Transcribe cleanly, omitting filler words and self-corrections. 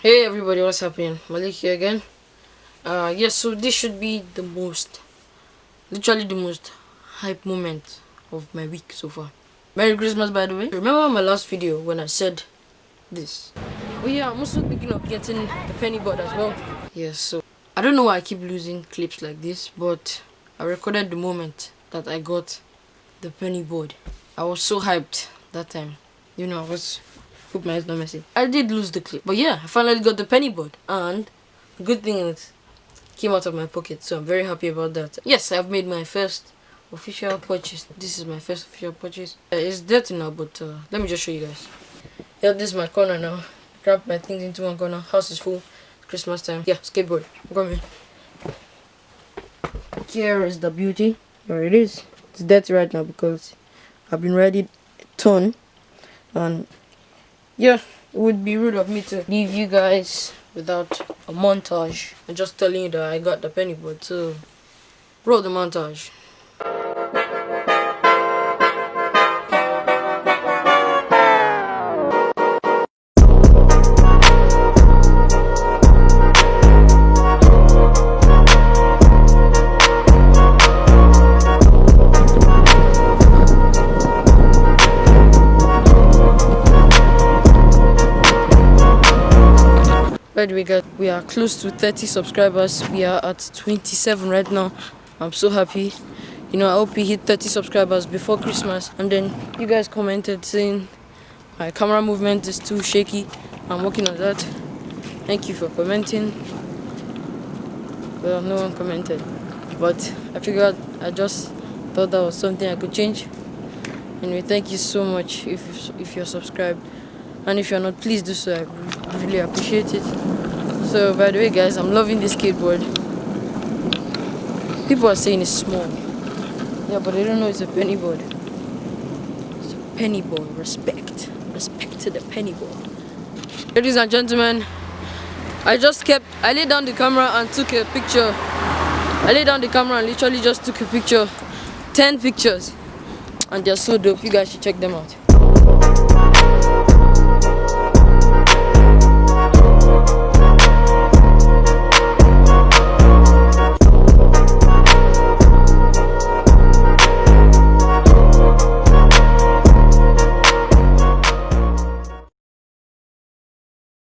Hey everybody, what's happening? Malik here again. Yes, so this should be literally the most hype moment of my week so far. Merry Christmas, by the way. Remember my last video when I said this? Oh yeah, I'm also thinking of getting the penny board as well. Yes, so I don't know why I keep losing clips like this, but I recorded the moment that I got the penny board. I was so hyped that time. I was hope my eyes not messy. I did lose the clip, but yeah, I finally got the penny board, and the good thing is, it came out of my pocket, so I'm very happy about that. Yes, I've made my first official purchase. This is my first official purchase. It's dirty now, but let me just show you guys. Yeah, this is my corner now. Grab my things into one corner. House is full. It's Christmas time. Yeah, skateboard. Come here. Here is the beauty. Here it is. It's dirty right now because I've been riding a ton, and yeah, it would be rude of me to leave you guys without a montage and just telling you that I got the penny board. So roll the montage. By the way, we are close to 30 subscribers. We are at 27 right now. I'm so happy. I hope we hit 30 subscribers before Christmas. And then you guys commented saying my camera movement is too shaky. I'm working on that. Thank you for commenting. Well, no one commented, but I figured I just thought that was something I could change. Anyway, thank you so much if you're subscribed, and if you're not, please do so. I really appreciate it. So by the way, guys, I'm loving this skateboard. People are saying it's small, yeah, but they don't know it's a penny board. It's a penny board. Respect to the penny board. Ladies and gentlemen, I laid down the camera and took a picture. I laid down the camera and literally just took a picture. 10 pictures, and they're so dope. You guys should check them out.